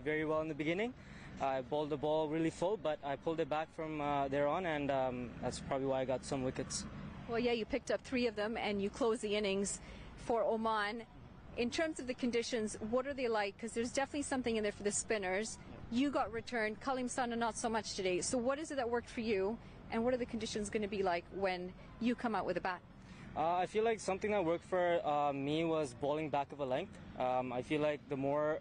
very well in the beginning. I bowled the ball really full, but I pulled it back from there on, and that's probably why I got some wickets. Well, yeah, you picked up 3 of them, and you closed the innings for Oman. In terms of the conditions, what are they like? Because there's definitely something in there for the spinners. You got returned, Kalim Sana not so much today. So what is it that worked for you? And what are the conditions going to be like when you come out with a bat? I feel like something that worked for me was bowling back of a length. I feel like the more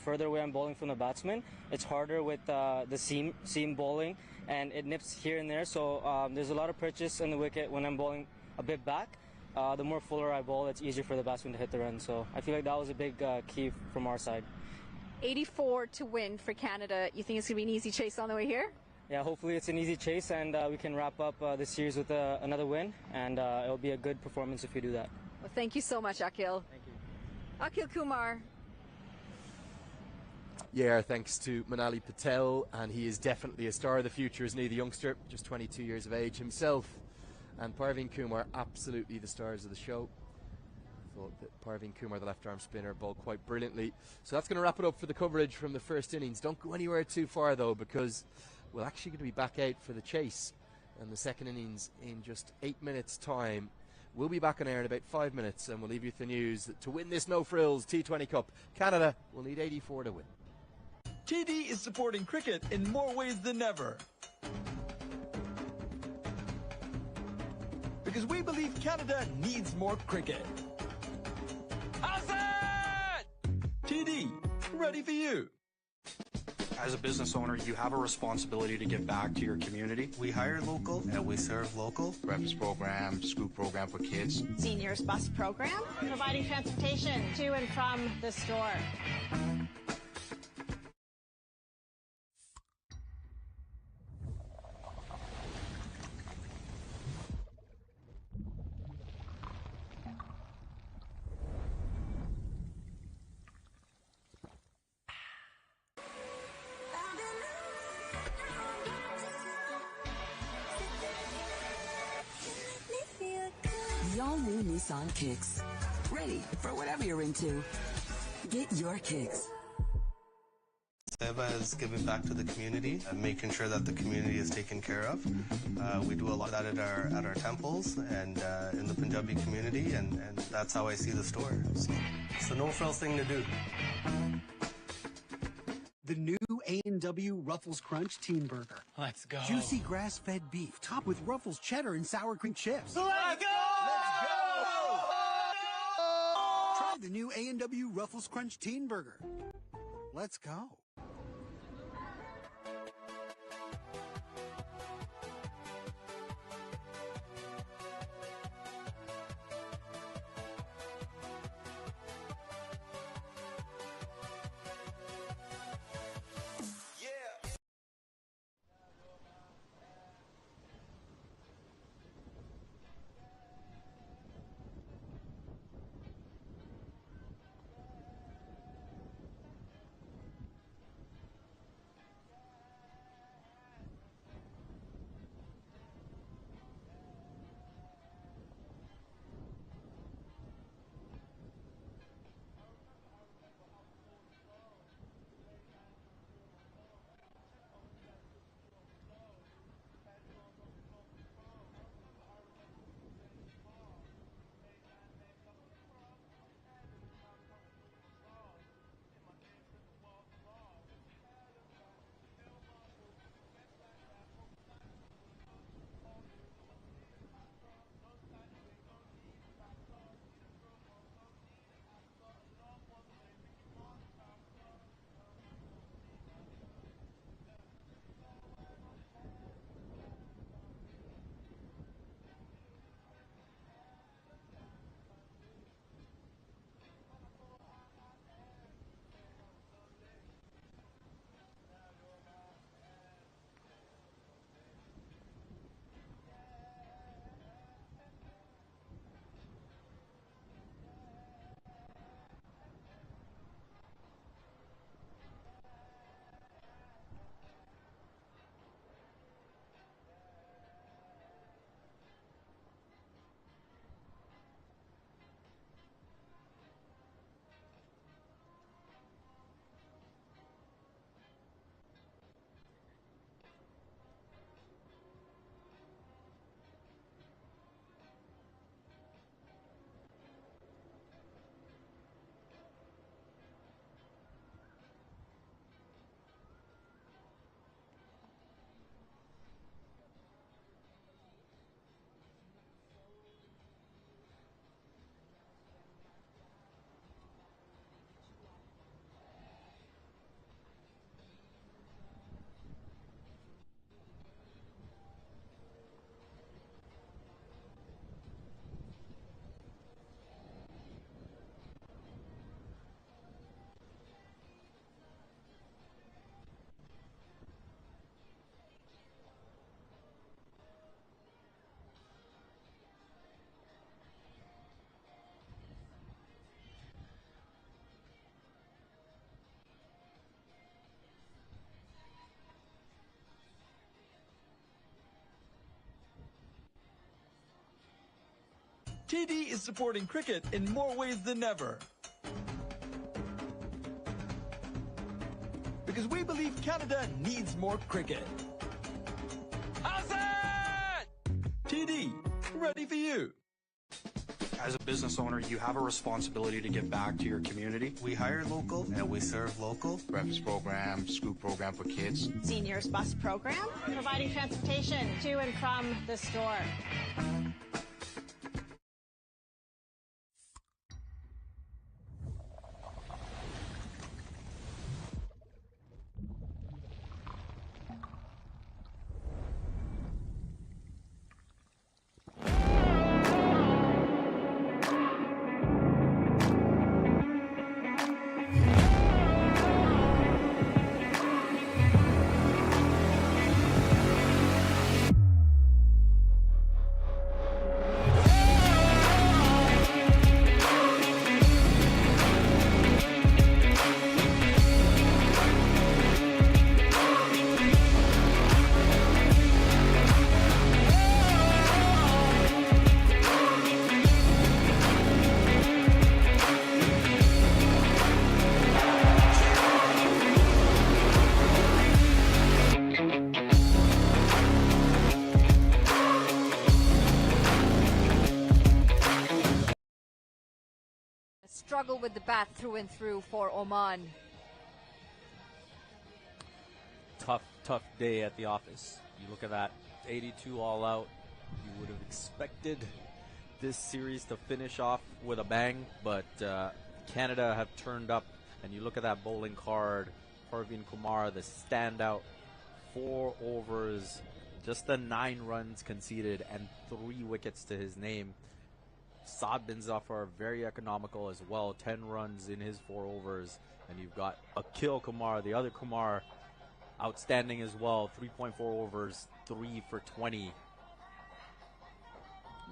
further away I'm bowling from the batsman, it's harder with the seam bowling, and it nips here and there. So there's a lot of purchase in the wicket when I'm bowling a bit back. The more fuller I bowl, it's easier for the batsman to hit the run. So I feel like that was a big key from our side. 84 to win for Canada. You think it's going to be an easy chase on the way here? Yeah, hopefully it's an easy chase and we can wrap up this series with another win, and it'll be a good performance if we do that. Well, thank you so much, Akhil. Thank you. Akhil Kumar. Yeah, thanks to Manali Patel, and he is definitely a star of the future, isn't he? The youngster, just 22 years of age himself. And Parveen Kumar, absolutely the stars of the show. I thought that Parveen Kumar, the left-arm spinner, bowled quite brilliantly. So that's going to wrap it up for the coverage from the first innings. Don't go anywhere too far, though, because we're actually going to be back out for the chase and the second innings in just 8 minutes' time. We'll be back on air in about 5 minutes, and we'll leave you with the news that to win this no-frills T20 Cup, Canada will need 84 to win. TD is supporting cricket in more ways than ever. Because we believe Canada needs more cricket. How's that? TD, ready for you. As a business owner, you have a responsibility to give back to your community. We hire local and we serve local. Breakfast program, school program for kids. Seniors bus program, providing transportation to and from the store. The all-new Nissan Kicks. Ready for whatever you're into. Get your kicks. Seva is giving back to the community and making sure that the community is taken care of. We do a lot of that at our temples and in the Punjabi community, and that's how I see the store. So it's the no-frills thing to do. The new A&W Ruffles Crunch Teen Burger. Let's go. Juicy grass-fed beef topped with Ruffles cheddar and sour cream chips. Let's go! Try the new A&W Ruffles Crunch Teen Burger. Let's go. TD is supporting cricket in more ways than ever. Because we believe Canada needs more cricket. How's that? TD, ready for you. As a business owner, you have a responsibility to give back to your community. We hire local and we serve local. Breakfast program, school program for kids. Seniors bus program, providing transportation to and from the store. Struggle with the bat through and through for Oman. Tough day at the office. You look at that 82 all out. You would have expected this series to finish off with a bang, but Canada have turned up. And you look at that bowling card, Parveen Kumar, the standout, 4 overs, just the 9 runs conceded and 3 wickets to his name. Saad Bin Zafar, very economical as well, 10 runs in his 4 overs. And you've got Akil Kumar, the other Kumar, outstanding as well, 3.4 overs, 3 for 20.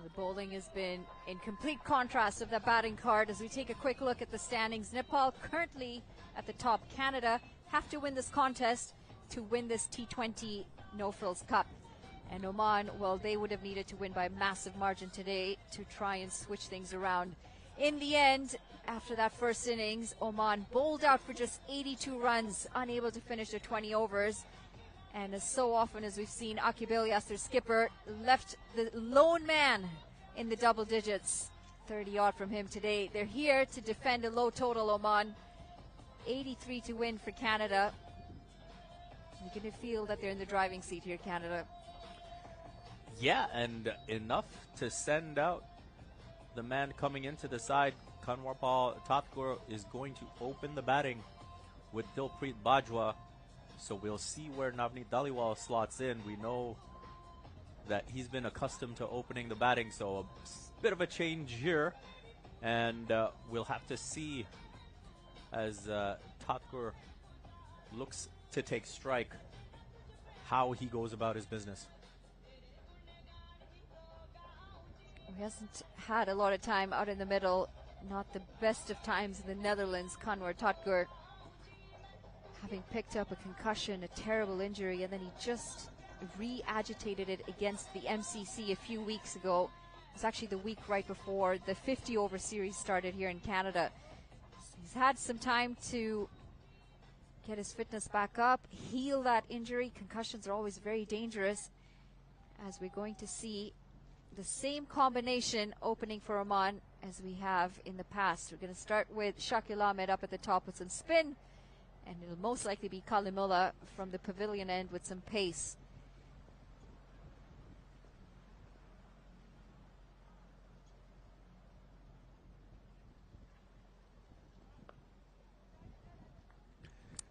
The bowling has been in complete contrast of the batting card. As we take a quick look at the standings, Nepal currently at the top. Canada have to win this contest to win this T20 No-Frills Cup. And Oman, well, they would have needed to win by a massive margin today to try and switch things around. In the end, after that first innings, Oman bowled out for just 82 runs, unable to finish their 20 overs. And as so often as we've seen, Akib Ilyas, their skipper, left the lone man in the double digits. 30 odd from him today. They're here to defend a low total, Oman. 83 to win for Canada. You can feel that they're in the driving seat here, Canada. Yeah, and enough to send out the man coming into the side. Kanwarpal Tatkur is going to open the batting with Dilpreet Bajwa. So we'll see where Navneet Dhaliwal slots in. We know that he's been accustomed to opening the batting, so a bit of a change here. And we'll have to see as Tatkur looks to take strike how he goes about his business. He hasn't had a lot of time out in the middle. Not the best of times in the Netherlands. Kanwar Tatkur having picked up a concussion, a terrible injury, and then he just re-agitated it against the MCC a few weeks ago. It was actually the week right before the 50-over series started here in Canada. So he's had some time to get his fitness back up, heal that injury. Concussions are always very dangerous, as we're going to see the same combination opening for Oman as we have in the past. We're going to start with Shakil Ahmed up at the top with some spin, and it'll most likely be Kalimullah from the pavilion end with some pace.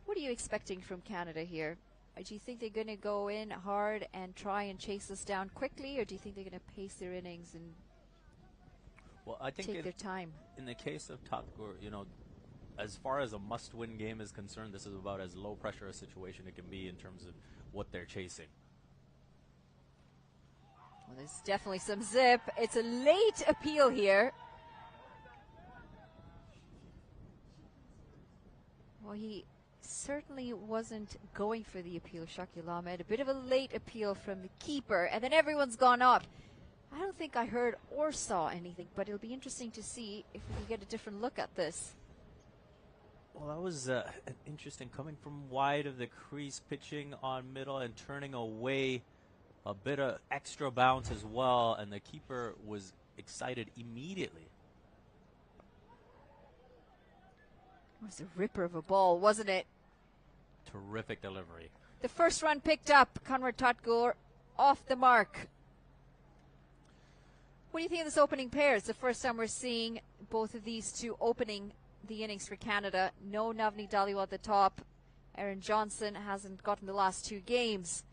What are you expecting from Canada here? Do you think they're going to go in hard and try and chase us down quickly, or do you think they're going to pace their innings and I think take their time? In the case of Tatkur, you know, as far as a must-win game is concerned, this is about as low-pressure a situation it can be in terms of what they're chasing. Well, there's definitely some zip. It's a late appeal here. Well, he certainly wasn't going for the appeal, Shakil Ahmed. A bit of a late appeal from the keeper, and then everyone's gone up. I don't think I heard or saw anything, but it'll be interesting to see if we can get a different look at this. Well, that was an interesting coming from wide of the crease, pitching on middle and turning away. A bit of extra bounce as well, and the keeper was excited immediately. It was a ripper of a ball, wasn't it? Terrific delivery. The first run picked up, Conrad Totgor off the mark. What do you think of this opening pair? It's the first time we're seeing both of these two opening the innings for Canada. No Navneet Dhaliwal at the top. Aaron Johnson hasn't gotten the last two games.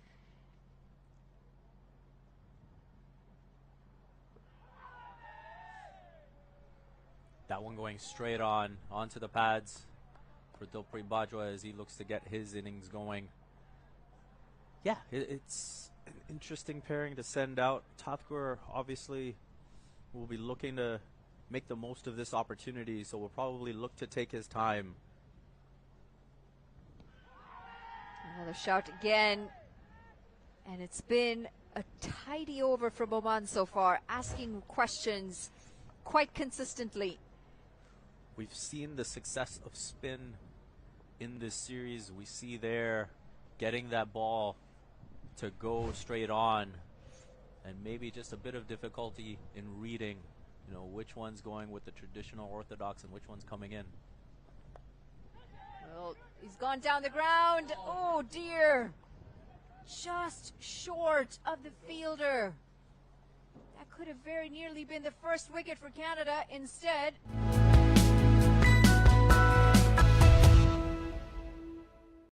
That one going straight on onto the pads for Dilpreet Bajwa as he looks to get his innings going. Yeah, it's an interesting pairing to send out. Totgor obviously will be looking to make the most of this opportunity, so we'll probably look to take his time. Another shout again, and it's been a tidy over from Oman so far, asking questions quite consistently. We've seen the success of spin in this series. We see there getting that ball to go straight on, and maybe just a bit of difficulty in reading, you know, which one's going with the traditional orthodox and which one's coming in. Well, he's gone down the ground. Oh dear. Just short of the fielder. That could have very nearly been the first wicket for Canada. Instead,